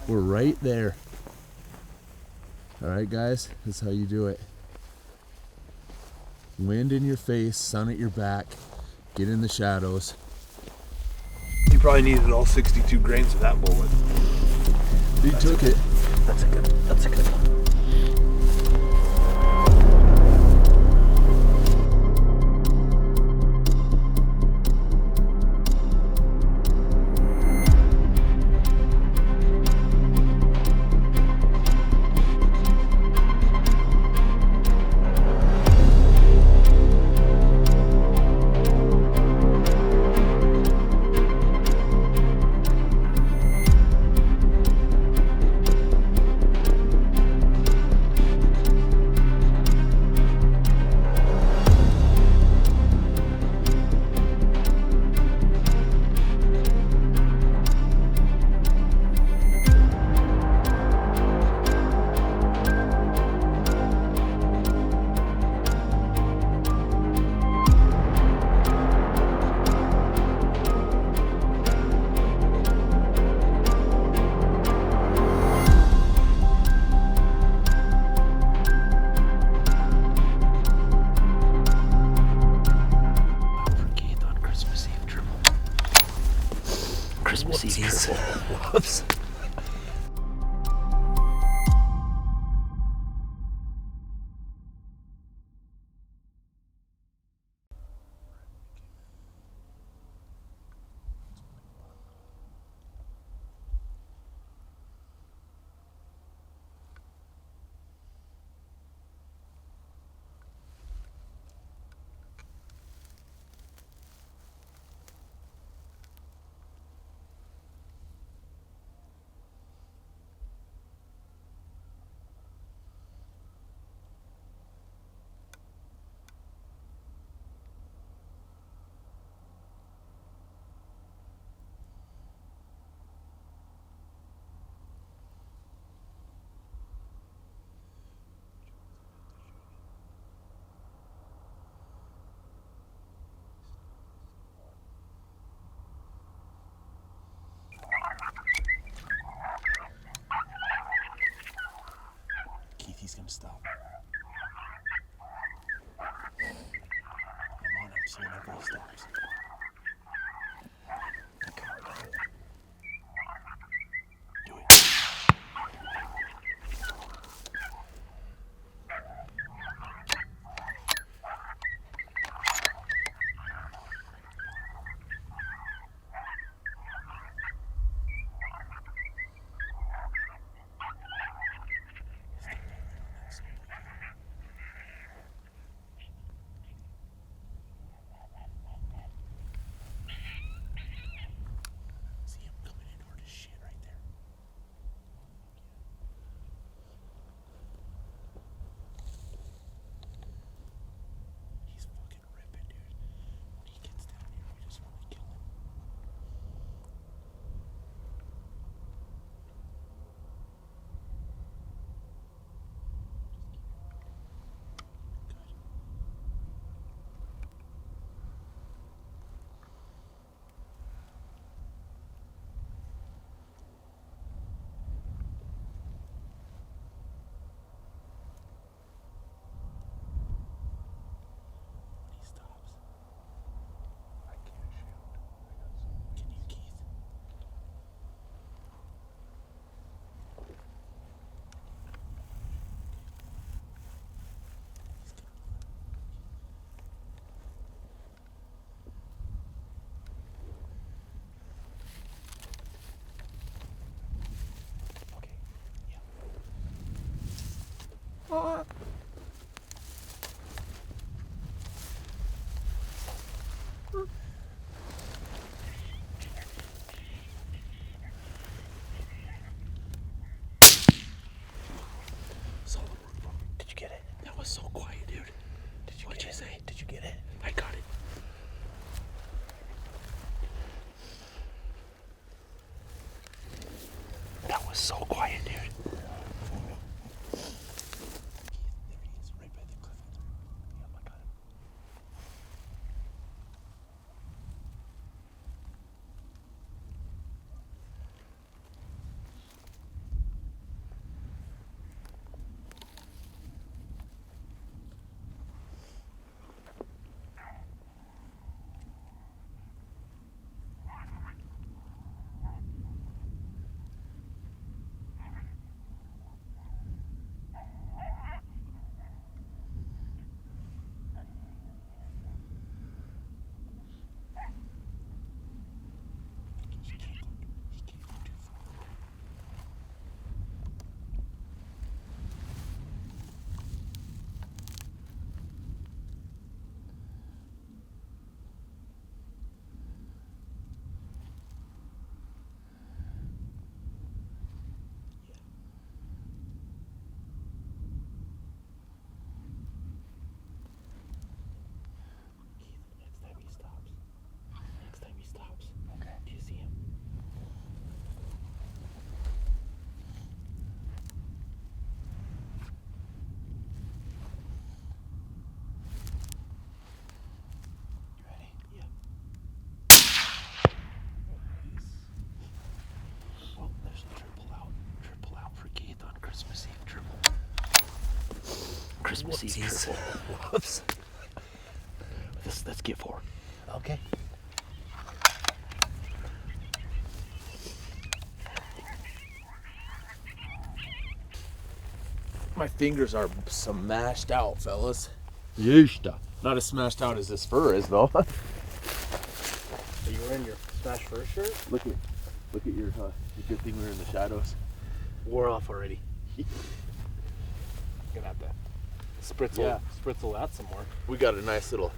We're right there. All right, guys, that's how you do it. Wind in your face, sun at your back, get in the shadows. You probably needed all 62 grains of that bullet. He took it. That's a good one. Christmas Eve triple. Whoops. Keith, he's gonna stop. I'm on him, so whenever he stops. Do it. See him coming in hard as shit right there. He's fucking ripping, dude. When he gets down here, we just want to kill him. When he stops. I can't shoot. Can you, Keith? Okay. Solid work, bro. Did you get it? That was so quiet, dude. What'd you say? Did you get it? I got it. That was so quiet, dude. There he is, right by the cliff. Yep, I got him. Christmas Eve Whoopsies. triple. Whoops. Let's get 4. Okay. My fingers are smashed out, fellas. Yeesh. Not as smashed out as this fur is, though. Are you wearing your Smash Fur shirt? Look at your. Good thing we're in the shadows. Wore off already. Gonna have to spritzel that some more. We got a nice little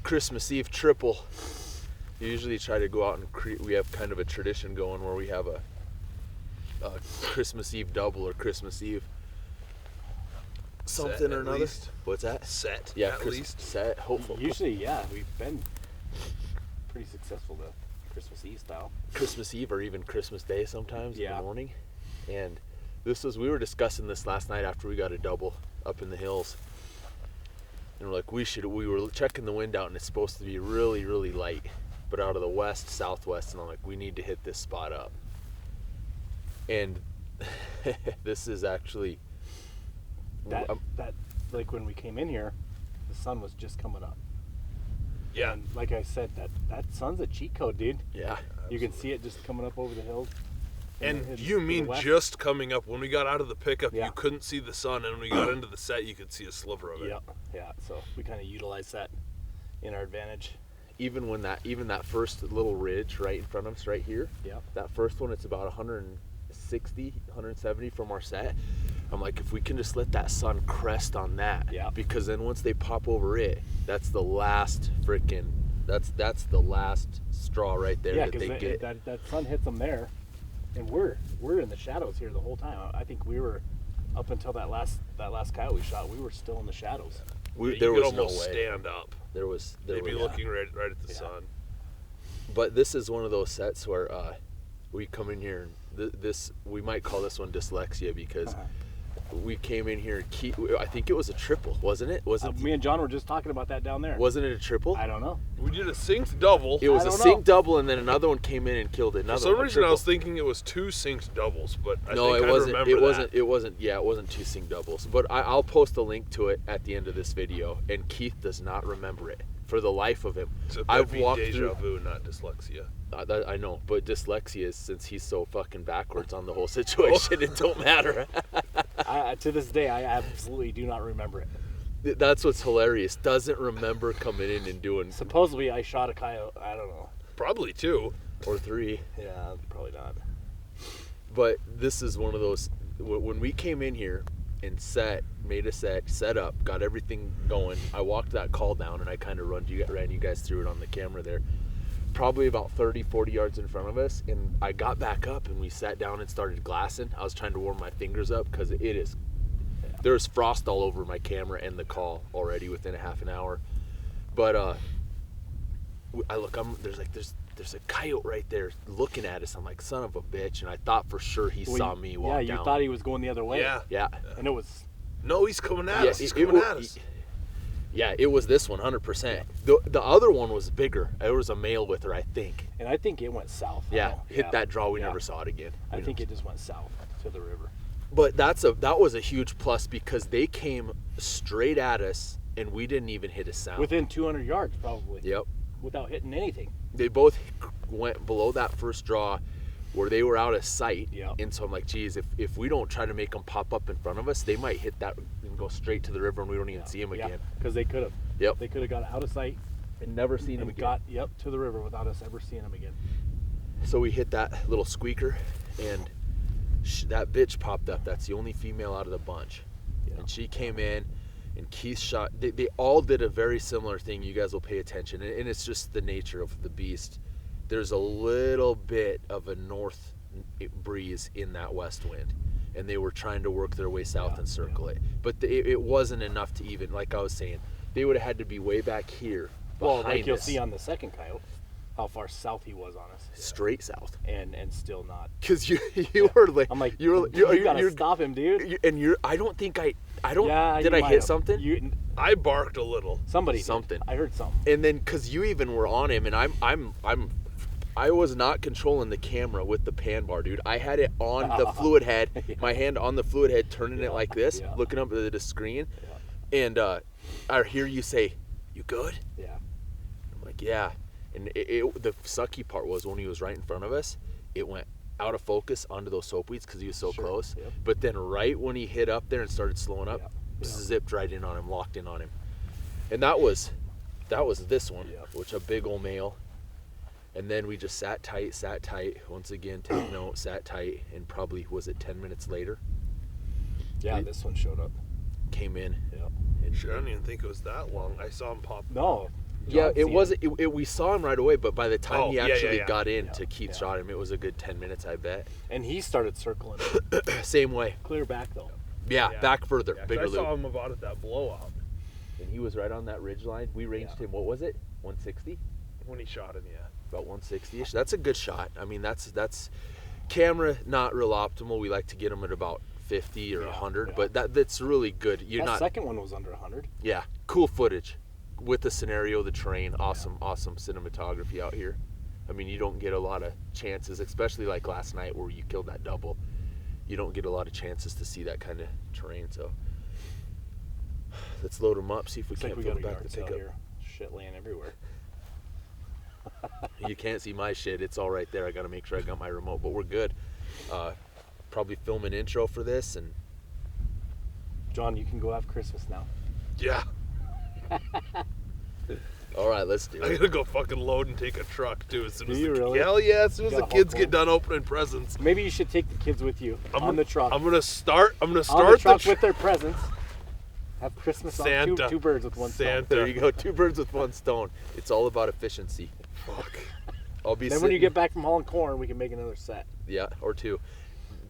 Christmas Eve triple. Usually try to go out and we have kind of a tradition going where we have a Christmas Eve double or Christmas Eve something Set or at another. least. What's that? Set. Yeah, at least. set. Hopefully, Usually, yeah, we've been pretty successful the Christmas Eve style. Christmas Eve or even Christmas Day sometimes in Yeah. the morning. And we were discussing this last night after we got a double up in the hills. And we're like, we were checking the wind out and it's supposed to be really, really light, but out of the west, southwest, and I'm like, we need to hit this spot up. And this is actually That like when we came in here, the sun was just coming up. Yeah. And like I said, that sun's a cheat code, dude. yeah. You can see it just coming up over the hills. And you mean west. just coming up? When we got out of the pickup, Yeah. you couldn't see the sun, and when we got into the set, you could see a sliver of it. Yep. Yeah. So we kind of utilize that in our advantage. Even that first little ridge right in front of us right here, Yep. that first one, it's about 160, 170 from our set. I'm like, if we can just let that sun crest on that, Yeah. because then once they pop over it, that's the last that's the last straw right there Yeah, that because they get. that sun hits them there, and we're in the shadows here the whole time. I think we were up until that last coyote shot. We were still in the shadows. You There could was no almost way. stand up. There was They'd be looking right at the Yeah. sun. But this is one of those sets where we come in here and we might call this one dyslexia because we came in here. I think it was a triple, wasn't it? Me and John were just talking about that down there. Wasn't it a triple? I don't know. We did a synced double. It was a don't sync know. double, and then another one came in and killed it. For Another some one, reason, I triple. was thinking it was 2 synced doubles, but I No, think it I wasn't. remember It that. wasn't. It wasn't. Yeah, it wasn't 2 sync doubles. But I'll post a link to it at the end of this video. And Keith does not remember it for the life of him. So I've that'd be walked deja through. vu, not dyslexia. I know, but dyslexia is since he's so fucking backwards on the whole situation, it don't matter. To this day, I absolutely do not remember it. That's what's hilarious. Doesn't remember coming in and doing Supposedly, I shot a coyote. I don't know. Probably 2. or 3. Yeah, probably not. But this is one of those, when we came in here and made a set up, got everything going, I walked that call down and I kind of ran you guys through it on the camera there. Probably about 30, 40 yards in front of us, and I got back up and we sat down and started glassing. I was trying to warm my fingers up because there's frost all over my camera and the call already within a half an hour. But I look, there's a coyote right there looking at us. I'm like, son of a bitch, and I thought for sure he saw me walk down. Yeah, you thought he was going the other way. Yeah. Yeah. And it was. No, he's coming at us. He's it coming wa- at us. Yeah, it was this one, 100%. The other one was bigger. There was a male with her, I think. And I think it went south. Yeah, hit that draw. We Yeah. never saw it again. I think it just went south to the river. But that was a huge plus because they came straight at us and we didn't even hit a sound. Within 200 yards, probably. Yep. Without hitting anything. They both went below that first draw where they were out of sight. Yep. And so I'm like, geez, if we don't try to make them pop up in front of us, they might hit that and go straight to the river and we don't even see them again. Because they could have. Yep. They could have got out of sight And never seen them and again. got to the river without us ever seeing them again. So we hit that little squeaker and that bitch popped up. That's the only female out of the bunch. Yeah. And she came in and Keith shot. They all did a very similar thing. You guys will pay attention. And it's just the nature of the beast. There's a little bit of a north breeze in that west wind. And they were trying to work their way south and circle it. But it wasn't enough to even, like I was saying, they would have had to be way back here. Well, like you'll us, see on the second coyote, how far south he was on us. straight south. And still not. Because you were like, I'm like, you gotta stop him, dude. I don't think I don't. Yeah, did you I might hit have. something? I barked a little. Somebody did. Something. I heard something. And then because you even were on him, and I was not controlling the camera with the pan bar, dude. I had it on the fluid head, my hand on the fluid head, turning it like this, looking up at the screen. Yeah. And I hear you say, "You good?" Yeah. I'm like, "Yeah." And the sucky part was when he was right in front of us, it went out of focus onto those soap weeds because he was so close. Yep. But then right when he hit up there and started slowing up, zipped right in on him, locked in on him. And that was this one, which a big old male. And then we just sat tight. Once again, take note, sat tight, and probably, was it 10 minutes later? Yeah, this one showed up. Came in. Yeah. Sure, I didn't even think it was that long. I saw him pop. No. Yeah, it wasn't. We saw him right away, but by the time he actually got in to Keith shot him, it was a good 10 minutes, I bet. And he started circling. Same way. Clear back though. Yeah, back further, bigger loop. I saw him about at that blowout. And he was right on that ridge line. We ranged him. What was it? 160. When he shot him, about 160ish. That's a good shot. I mean, that's camera not real optimal. We like to get them at about 50 or 100, but that's really good. That second one was under 100. Yeah, cool footage with the scenario, the terrain. Awesome cinematography out here. I mean, you don't get a lot of chances, especially like last night where you killed that double. You don't get a lot of chances to see that kind of terrain. So let's load them up. See if we can't fill it back to pick up. Here. Shit laying everywhere. You can't see my shit. It's all right there. I got to make sure I got my remote, but we're good. Probably film an intro for this. And John, you can go have Christmas now. Yeah. All right, let's do it. I gotta go fucking load and take a truck too. As soon as really? Hell yeah! As soon as the kids get done opening presents. Maybe you should take the kids with you on the truck. I'm gonna start on the truck with their presents. Have Christmas Santa. on two birds with one stone. There you go. 2 birds with 1 stone. It's all about efficiency. Fuck. I'll be. Then when you get back from hauling corn, we can make another set. Yeah, or 2.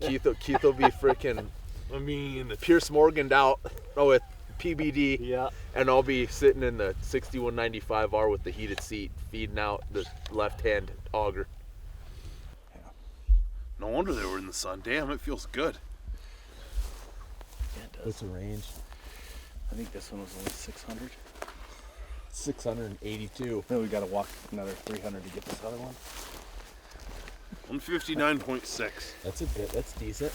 Keith will be freaking. I mean, Pierce Morganed out with PBD. Yeah. And I'll be sitting in the 6195R with the heated seat, feeding out the left-hand auger. Yeah. No wonder they were in the sun. Damn, it feels good. Yeah, it does. What's the range? I think this one was only 600. 682. Then we got to walk another 300 to get this other one. 159.6. That's decent.